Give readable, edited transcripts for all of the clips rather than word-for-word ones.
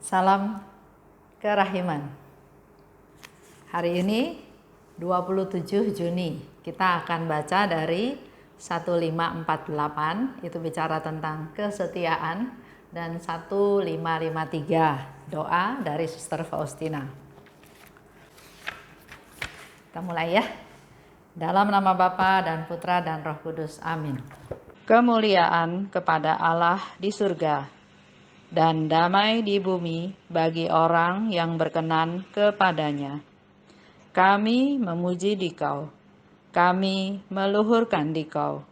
Salam kerahiman. Hari ini 27 Juni kita akan baca dari 1548, itu bicara tentang kesetiaan, dan 1553 doa dari Suster Faustina. Kita mulai ya. Dalam nama Bapa dan Putra dan Roh Kudus. Amin. Kemuliaan kepada Allah di surga dan damai di bumi bagi orang yang berkenan kepadanya. Kami memuji Dikau, kami meluhurkan Dikau,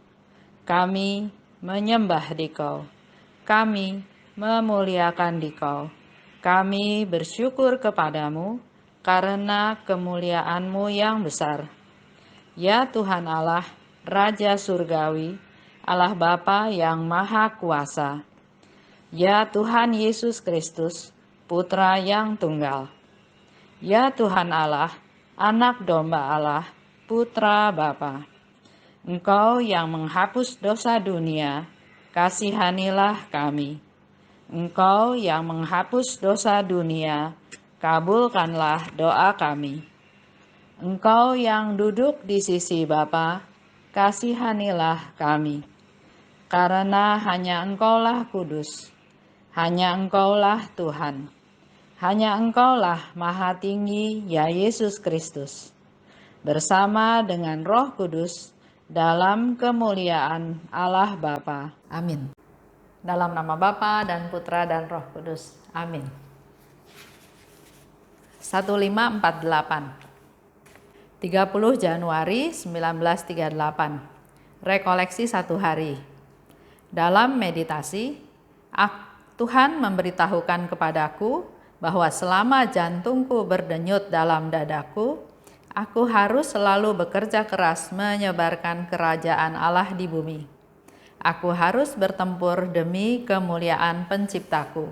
kami menyembah Dikau, kami memuliakan Dikau, kami bersyukur kepadamu karena kemuliaan-Mu yang besar. Ya Tuhan Allah, Raja Surgawi, Allah Bapa yang Maha Kuasa, ya Tuhan Yesus Kristus, Putra yang tunggal. Ya Tuhan Allah, Anak Domba Allah, Putra Bapa. Engkau yang menghapus dosa dunia, kasihanilah kami. Engkau yang menghapus dosa dunia, kabulkanlah doa kami. Engkau yang duduk di sisi Bapa, kasihanilah kami. Karena hanya Engkaulah kudus, hanya Engkaulah Tuhan, hanya Engkaulah Maha Tinggi, ya Yesus Kristus, bersama dengan Roh Kudus, dalam kemuliaan Allah Bapa. Amin. Dalam nama Bapa dan Putra dan Roh Kudus. Amin. 1548 30 Januari 1938. Rekoleksi 1 hari. Dalam meditasi, Tuhan memberitahukan kepadaku bahwa selama jantungku berdenyut dalam dadaku, aku harus selalu bekerja keras menyebarkan kerajaan Allah di bumi. Aku harus bertempur demi kemuliaan Penciptaku.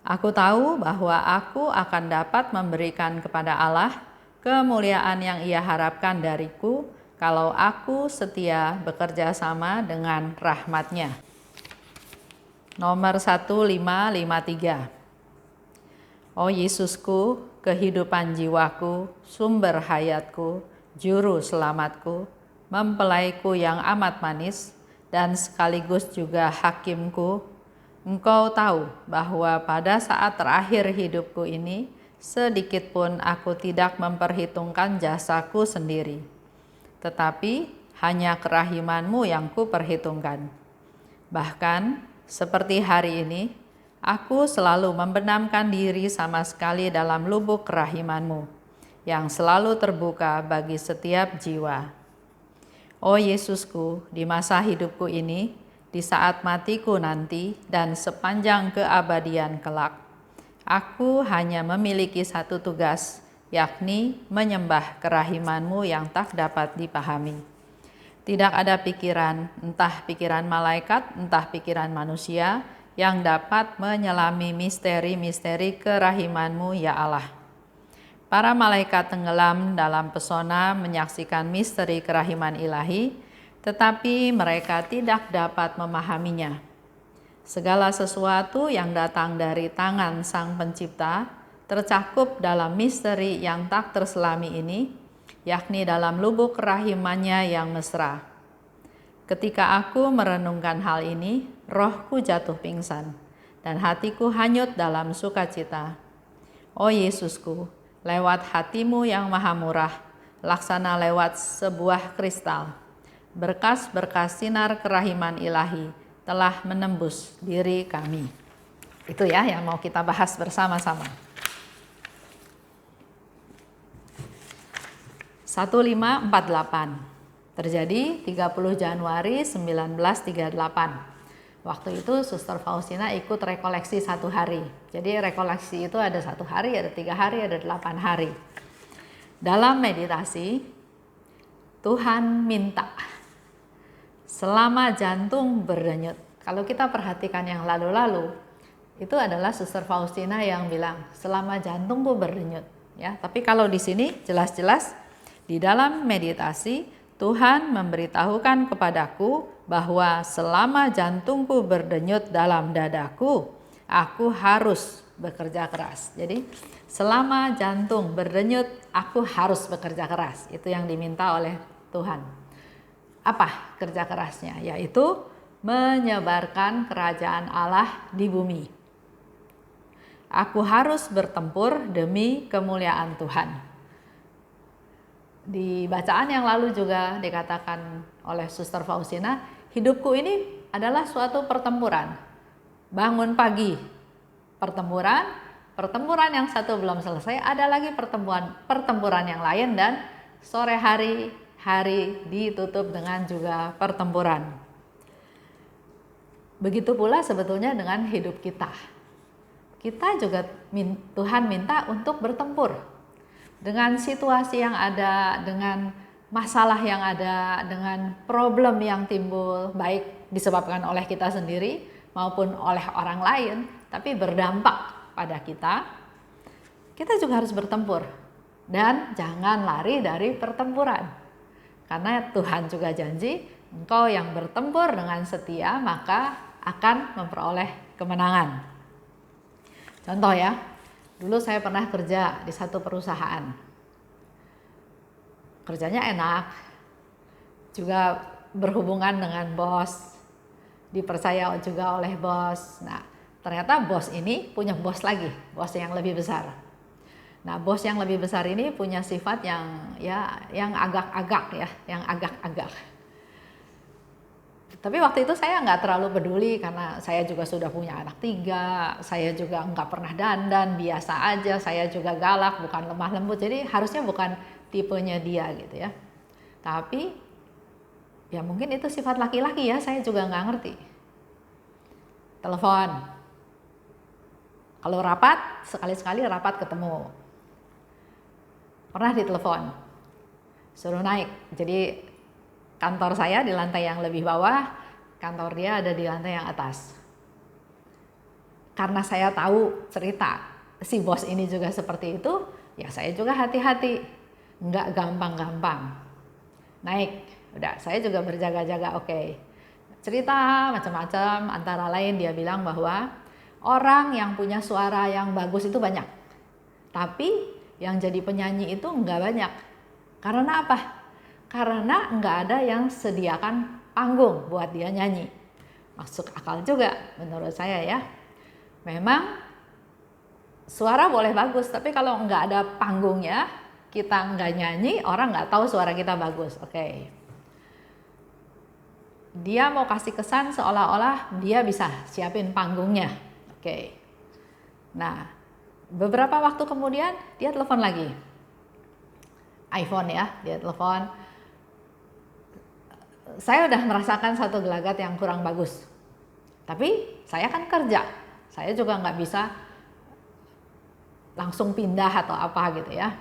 Aku tahu bahwa aku akan dapat memberikan kepada Allah kemuliaan yang Ia harapkan dariku kalau aku setia bekerja sama dengan rahmat-Nya. Nomor 1553. Oh Yesusku, kehidupan jiwaku, sumber hayatku, juru selamatku, mempelaiku yang amat manis, dan sekaligus juga hakimku, Engkau tahu bahwa pada saat terakhir hidupku ini, sedikit pun aku tidak memperhitungkan jasaku sendiri, tetapi hanya kerahiman-Mu yang kuperhitungkan. Bahkan seperti hari ini, aku selalu membenamkan diri sama sekali dalam lubuk kerahiman-Mu, yang selalu terbuka bagi setiap jiwa. Oh Yesusku, di masa hidupku ini, di saat matiku nanti, dan sepanjang keabadian kelak, aku hanya memiliki satu tugas, yakni menyembah kerahiman-Mu yang tak dapat dipahami. Tidak ada pikiran, entah pikiran malaikat, entah pikiran manusia, yang dapat menyelami misteri-misteri kerahiman-Mu, ya Allah. Para malaikat tenggelam dalam pesona menyaksikan misteri kerahiman ilahi, tetapi mereka tidak dapat memahaminya. Segala sesuatu yang datang dari tangan Sang Pencipta tercakup dalam misteri yang tak terselami ini, yakni dalam lubuk kerahiman-Nya yang mesra. Ketika aku merenungkan hal ini, rohku jatuh pingsan, dan hatiku hanyut dalam sukacita. Oh Yesusku, lewat hati-Mu yang maha murah, laksana lewat sebuah kristal, berkas-berkas sinar kerahiman ilahi telah menembus diri kami. Itu ya yang mau kita bahas bersama-sama. 1548 terjadi 30 Januari 1938. Waktu itu Suster Faustina ikut rekoleksi 1 hari. Jadi rekoleksi itu ada 1 hari, ada 3 hari, ada 8 hari. Dalam meditasi, Tuhan minta selama jantung berdenyut. Kalau kita perhatikan yang lalu-lalu, itu adalah Suster Faustina yang bilang selama jantungku berdenyut. Ya, tapi kalau di sini jelas-jelas di dalam meditasi Tuhan memberitahukan kepadaku bahwa selama jantungku berdenyut dalam dadaku, aku harus bekerja keras. Jadi selama jantung berdenyut, aku harus bekerja keras. Itu yang diminta oleh Tuhan. Apa kerja kerasnya? Yaitu menyebarkan kerajaan Allah di bumi. Aku harus bertempur demi kemuliaan Tuhan. Di bacaan yang lalu juga dikatakan oleh Suster Faustina, hidupku ini adalah suatu pertempuran. Bangun pagi, pertempuran yang satu belum selesai, ada lagi pertempuran yang lain, dan sore hari ditutup dengan juga pertempuran. Begitu pula sebetulnya dengan hidup kita. Kita juga Tuhan minta untuk bertempur dengan situasi yang ada, dengan masalah yang ada, dengan problem yang timbul, baik disebabkan oleh kita sendiri maupun oleh orang lain, tapi berdampak pada kita. Kita juga harus bertempur dan jangan lari dari pertempuran. Karena Tuhan juga janji, engkau yang bertempur dengan setia maka akan memperoleh kemenangan. Contoh ya, dulu saya pernah kerja di satu perusahaan. Kerjanya enak, juga berhubungan dengan bos, dipercaya juga oleh bos. Nah, ternyata bos ini punya bos lagi, bos yang lebih besar. Nah, bos yang lebih besar ini punya sifat yang agak-agak. Tapi waktu itu saya nggak terlalu peduli karena saya juga sudah punya anak 3, saya juga nggak pernah dandan, biasa aja, saya juga galak, bukan lemah lembut, jadi harusnya bukan tipenya dia gitu ya. Tapi ya mungkin itu sifat laki-laki ya, saya juga nggak ngerti. Telepon, kalau rapat, sekali-sekali rapat ketemu. Pernah ditelepon, suruh naik, jadi kantor saya di lantai yang lebih bawah, kantor dia ada di lantai yang atas. Karena saya tahu cerita si bos ini juga seperti itu, ya saya juga hati-hati, nggak gampang-gampang naik. Udah, saya juga berjaga-jaga, oke. Cerita macam-macam, antara lain dia bilang bahwa orang yang punya suara yang bagus itu banyak, tapi yang jadi penyanyi itu nggak banyak. Karena apa? Karena nggak ada yang sediakan panggung buat dia nyanyi. Masuk akal juga menurut saya ya. Memang suara boleh bagus, tapi kalau nggak ada panggungnya, kita nggak nyanyi, orang nggak tahu suara kita bagus. Oke. Dia mau kasih kesan seolah-olah dia bisa siapin panggungnya. Oke. Nah, beberapa waktu kemudian dia telepon lagi. iPhone ya, dia telepon. Saya udah merasakan satu gelagat yang kurang bagus. Tapi saya kan kerja, saya juga nggak bisa langsung pindah atau apa gitu ya.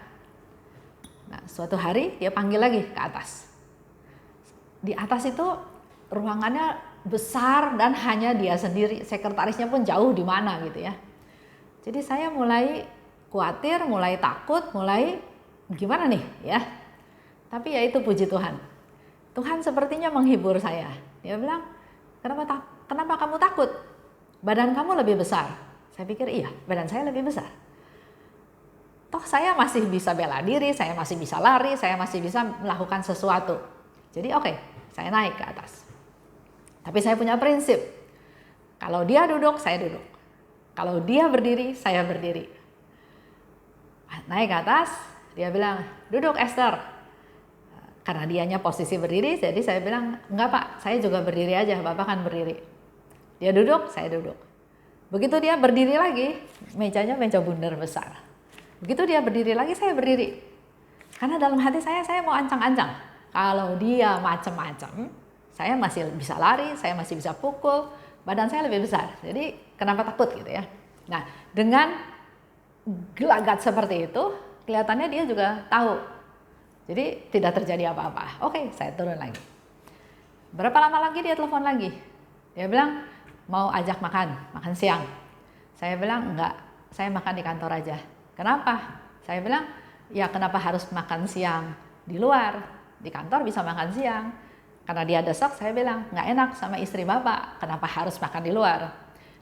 Nah, suatu hari dia panggil lagi ke atas. Di atas itu ruangannya besar dan hanya dia sendiri, sekretarisnya pun jauh di mana gitu ya. Jadi saya mulai khawatir, mulai takut, mulai gimana nih ya. Tapi ya itu puji Tuhan. Tuhan sepertinya menghibur saya. Dia bilang, kenapa kamu takut? Badan kamu lebih besar. Saya pikir iya, badan saya lebih besar. Toh saya masih bisa bela diri, saya masih bisa lari, saya masih bisa melakukan sesuatu. Jadi oke, saya naik ke atas. Tapi saya punya prinsip. Kalau dia duduk, saya duduk. Kalau dia berdiri, saya berdiri. Naik ke atas, dia bilang, duduk Esther. Karena dianya posisi berdiri, jadi saya bilang, enggak Pak, saya juga berdiri aja, Bapak kan berdiri. Dia duduk, saya duduk. Begitu dia berdiri lagi, mejanya meja bundar besar. Begitu dia berdiri lagi, saya berdiri. Karena dalam hati saya mau ancang-ancang. Kalau dia macam-macam, saya masih bisa lari, saya masih bisa pukul, badan saya lebih besar. Jadi kenapa takut gitu ya. Nah, dengan gelagat seperti itu, kelihatannya dia juga tahu. Jadi tidak terjadi apa-apa. Oke, saya turun lagi. Berapa lama lagi dia telepon lagi. Dia bilang mau ajak makan siang. Saya bilang enggak, saya makan di kantor aja. Kenapa? Saya bilang ya kenapa harus makan siang di luar? Di kantor bisa makan siang. Karena dia desak, saya bilang nggak enak sama istri Bapak. Kenapa harus makan di luar?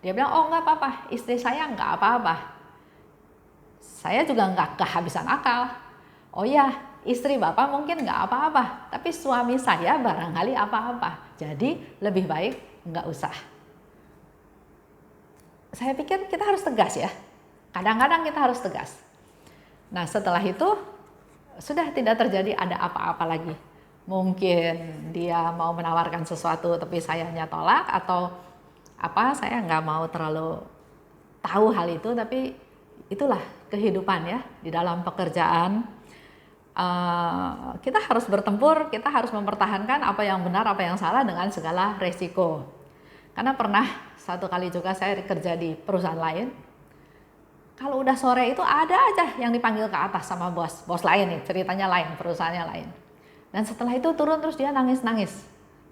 Dia bilang, oh nggak apa-apa, istri saya nggak apa-apa. Saya juga nggak kehabisan akal. Oh ya, istri Bapak mungkin nggak apa-apa, tapi suami saya barangkali apa-apa. Jadi lebih baik nggak usah. Saya pikir kita harus tegas ya. Kadang-kadang kita harus tegas. Nah setelah itu sudah tidak terjadi ada apa-apa lagi. Mungkin dia mau menawarkan sesuatu tapi sayanya tolak, atau apa, saya nggak mau terlalu tahu hal itu, tapi itulah kehidupan ya. Di dalam pekerjaan kita harus bertempur, kita harus mempertahankan apa yang benar, apa yang salah dengan segala resiko. Karena pernah satu kali juga saya kerja di perusahaan lain, kalau udah sore itu ada aja yang dipanggil ke atas sama bos lain nih, ceritanya lain, perusahaannya lain. Dan setelah itu turun terus dia nangis-nangis.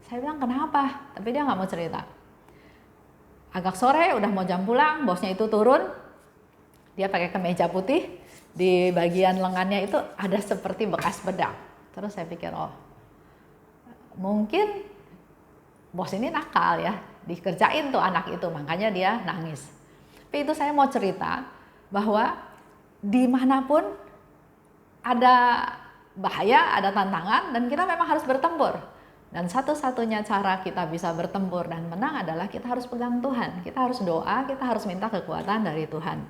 Saya bilang kenapa? Tapi dia nggak mau cerita. Agak sore udah mau jam pulang, bosnya itu turun. Dia pakai kemeja putih, di bagian lengannya itu ada seperti bekas bedak. Terus saya pikir, oh mungkin bos ini nakal ya, dikerjain tuh anak itu, makanya dia nangis. Tapi itu saya mau cerita bahwa dimanapun ada bahaya, ada tantangan, dan kita memang harus bertempur. Dan satu-satunya cara kita bisa bertempur dan menang adalah kita harus pegang Tuhan. Kita harus doa, kita harus minta kekuatan dari Tuhan.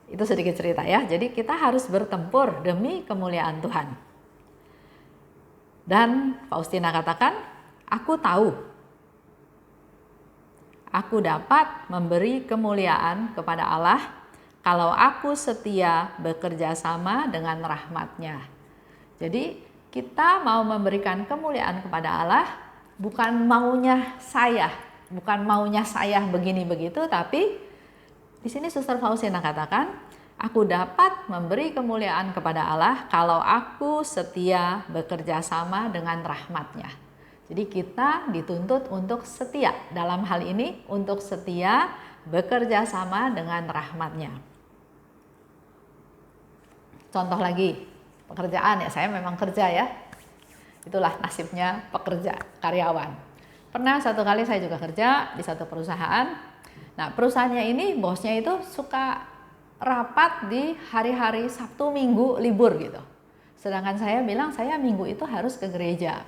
Itu sedikit cerita ya. Jadi kita harus bertempur demi kemuliaan Tuhan. Dan Faustina katakan, aku tahu aku dapat memberi kemuliaan kepada Allah kalau aku setia bekerja sama dengan rahmat-Nya. Jadi kita mau memberikan kemuliaan kepada Allah bukan maunya saya, begini begitu, tapi di sini Suster Faustina katakan, aku dapat memberi kemuliaan kepada Allah kalau aku setia bekerja sama dengan rahmat-Nya. Jadi kita dituntut untuk setia, dalam hal ini untuk setia bekerja sama dengan rahmat-Nya. Contoh lagi, pekerjaan ya, saya memang kerja ya. Itulah nasibnya pekerja, karyawan. Pernah satu kali saya juga kerja di satu perusahaan. Nah perusahaannya ini bosnya itu suka rapat di hari-hari Sabtu Minggu libur gitu. Sedangkan saya bilang saya Minggu itu harus ke gereja.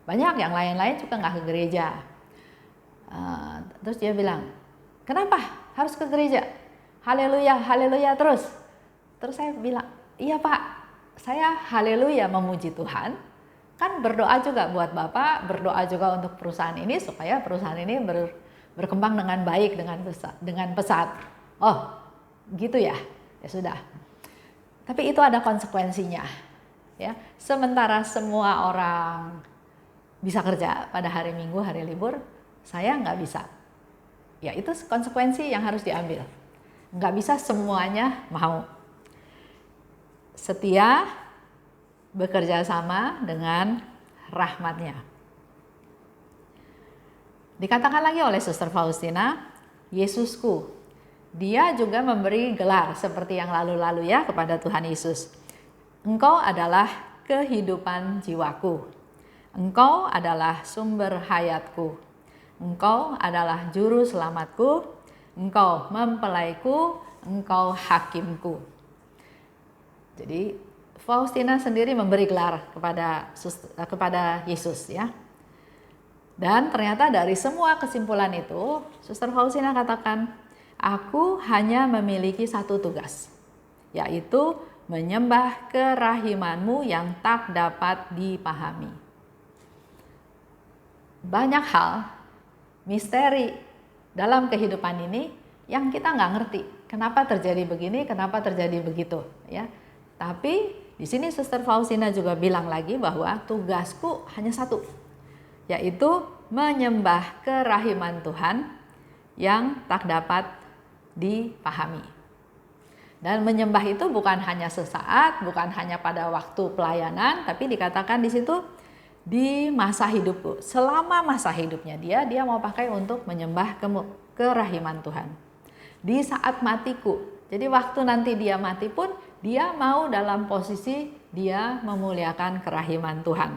Banyak yang lain-lain juga nggak ke gereja. Terus dia bilang, kenapa harus ke gereja? Haleluya, haleluya terus. Terus saya bilang, iya Pak, saya haleluya memuji Tuhan, kan berdoa juga buat Bapak, berdoa juga untuk perusahaan ini supaya perusahaan ini berkembang dengan baik, dengan pesat. Oh gitu ya, ya sudah. Tapi itu ada konsekuensinya ya. Sementara semua orang bisa kerja pada hari Minggu, hari libur, saya nggak bisa. Ya itu konsekuensi yang harus diambil. Nggak bisa semuanya mau. Setia bekerja sama dengan rahmat-Nya. Dikatakan lagi oleh Suster Faustina, Yesusku. Dia juga memberi gelar seperti yang lalu-lalu ya kepada Tuhan Yesus. Engkau adalah kehidupan jiwaku. Engkau adalah sumber hayatku. Engkau adalah juru selamatku. Engkau mempelaiku. Engkau hakimku. Jadi Faustina sendiri memberi gelar kepada Yesus ya. Dan ternyata dari semua kesimpulan itu, Suster Faustina katakan, aku hanya memiliki satu tugas, yaitu menyembah kerahiman-Mu yang tak dapat dipahami. Banyak hal, misteri dalam kehidupan ini yang kita nggak ngerti. Kenapa terjadi begini, kenapa terjadi begitu ya. Tapi di sini Suster Faustina juga bilang lagi bahwa tugasku hanya satu, yaitu menyembah kerahiman Tuhan yang tak dapat dipahami. Dan menyembah itu bukan hanya sesaat, bukan hanya pada waktu pelayanan, tapi dikatakan di situ di masa hidupku. Selama masa hidupnya dia mau pakai untuk menyembah kerahiman Tuhan. Di saat matiku, jadi waktu nanti dia mati pun dia mau dalam posisi dia memuliakan kerahiman Tuhan.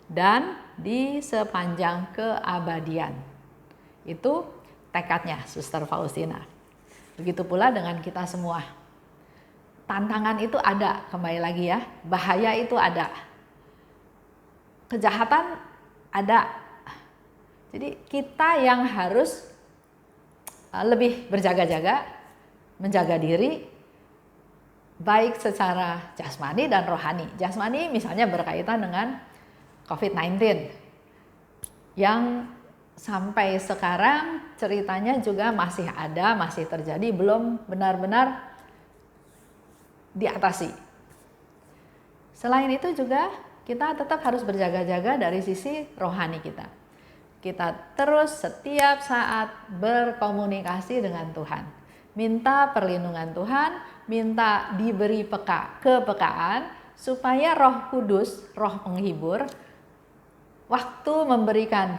Dan di sepanjang keabadian. Itu tekadnya Suster Faustina. Begitu pula dengan kita semua. Tantangan itu ada, kembali lagi ya, bahaya itu ada. Kejahatan ada. Jadi kita yang harus lebih berjaga-jaga, menjaga diri, baik secara jasmani dan rohani. Jasmani misalnya berkaitan dengan COVID-19 yang sampai sekarang ceritanya juga masih ada, masih terjadi, belum benar-benar diatasi. Selain itu juga kita tetap harus berjaga-jaga dari sisi rohani kita. Kita terus setiap saat berkomunikasi dengan Tuhan. Minta perlindungan Tuhan, minta diberi kepekaan supaya Roh Kudus, Roh penghibur, waktu memberikan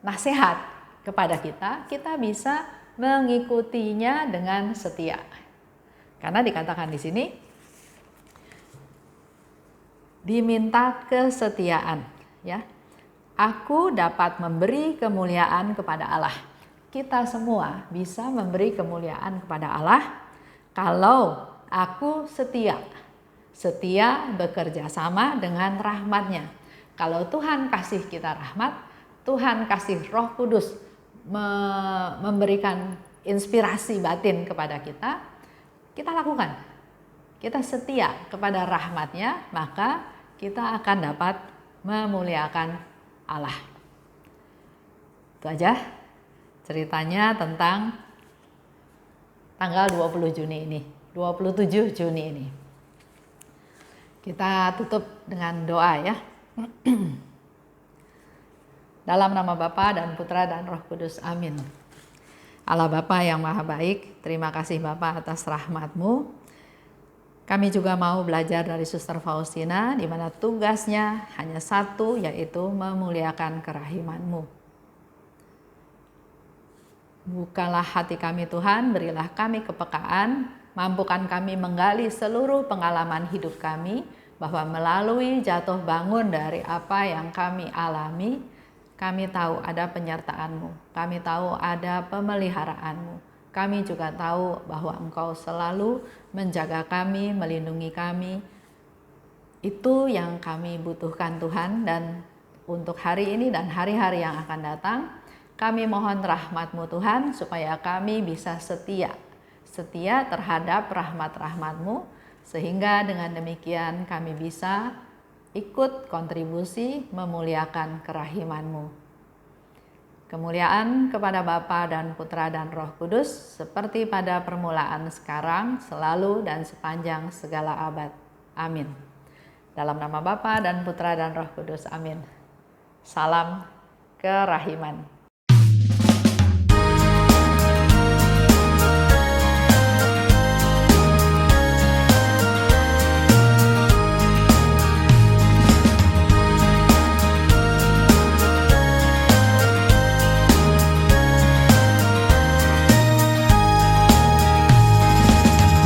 nasihat kepada kita bisa mengikutinya dengan setia. Karena dikatakan di sini diminta kesetiaan, ya. Aku dapat memberi kemuliaan kepada Allah. Kita semua bisa memberi kemuliaan kepada Allah kalau aku setia bekerja sama dengan rahmat-Nya. Kalau Tuhan kasih kita rahmat, Tuhan kasih Roh Kudus memberikan inspirasi batin kepada kita, kita lakukan. Kita setia kepada rahmat-Nya, maka kita akan dapat memuliakan Allah. Itu aja ceritanya tentang tanggal 27 Juni ini. Kita tutup dengan doa ya. Dalam nama Bapa dan Putra dan Roh Kudus, amin. Allah Bapa yang Maha Baik, terima kasih Bapa atas rahmat-Mu. Kami juga mau belajar dari Suster Faustina, di mana tugasnya hanya satu, yaitu memuliakan kerahiman-Mu. Bukalah hati kami Tuhan, berilah kami kepekaan, mampukan kami menggali seluruh pengalaman hidup kami, bahwa melalui jatuh bangun dari apa yang kami alami, kami tahu ada penyertaan-Mu, kami tahu ada pemeliharaan-Mu. Kami juga tahu bahwa Engkau selalu menjaga kami, melindungi kami. Itu yang kami butuhkan Tuhan, dan untuk hari ini dan hari-hari yang akan datang, kami mohon rahmat-Mu Tuhan, supaya kami bisa setia terhadap rahmat-rahmat-Mu, sehingga dengan demikian kami bisa ikut kontribusi memuliakan kerahiman-Mu. Kemuliaan kepada Bapa dan Putra dan Roh Kudus, seperti pada permulaan, sekarang, selalu, dan sepanjang segala abad. Amin. Dalam nama Bapa dan Putra dan Roh Kudus, amin. Salam kerahiman.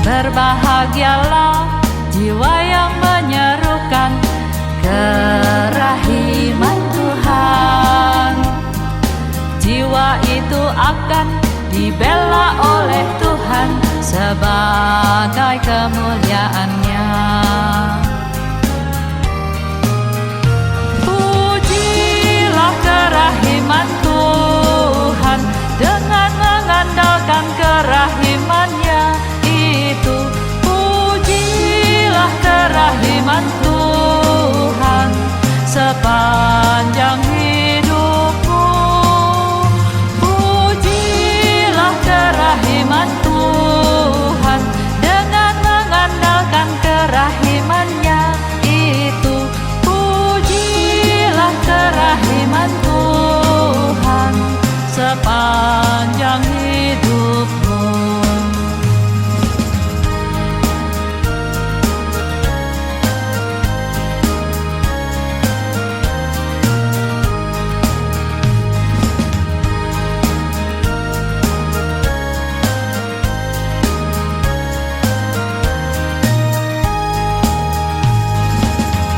Berbahagialah jiwa yang menyerukan kerahiman Tuhan. Jiwa itu akan dibela oleh Tuhan sebagai kemuliaan-Nya. Pujilah kerahiman Tuhan dengan mengandalkan kerahiman-Nya. Itu pujilah kerahiman Tuhan sepanjang hidupmu. Pujilah kerahiman Tuhan dengan mengandalkan kerahiman-Nya. Itu pujilah kerahiman Tuhan sepanjang hidupmu.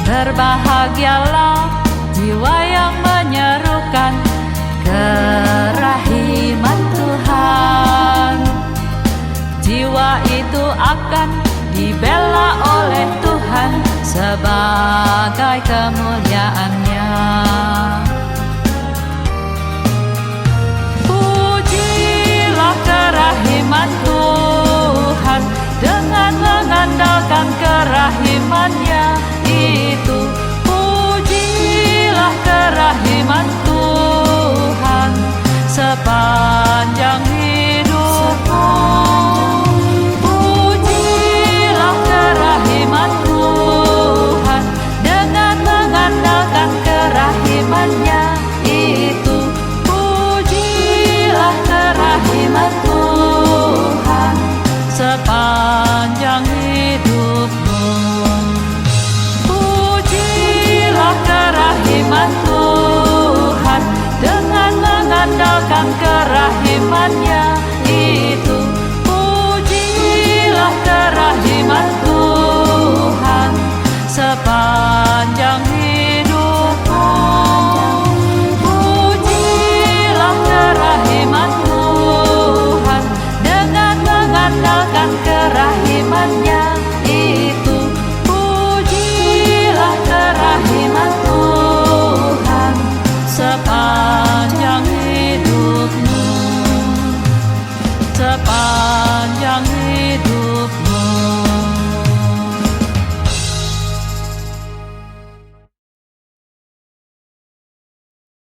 Berbahagialah jiwa yang menyerukan kerahiman Tuhan. jiwa itu akan dibela oleh Tuhan sebagai kemuliaan-Nya. Pujilah kerahiman Tuhan dengan mengandalkan kerahiman-Nya itu. Pujilah kerahiman Tuhan sepanjang hidupmu. Pujilah kerahiman Tuhan dengan mengandalkan kerahiman-Nya itu. Pujilah kerahiman Tuhan sepanjang hidupmu. Pujilah kerahiman Tuhan dengan mengandalkan kerahiman-Nya itu. Pujilah kerahiman Tuhan sepanjang hidupmu. Pujilah kerahiman Tuhan dengan mengandalkan kerahiman-Nya itu. Pujilah kerahiman Tuhan sepanjang hidupmu, sepanjang hidup.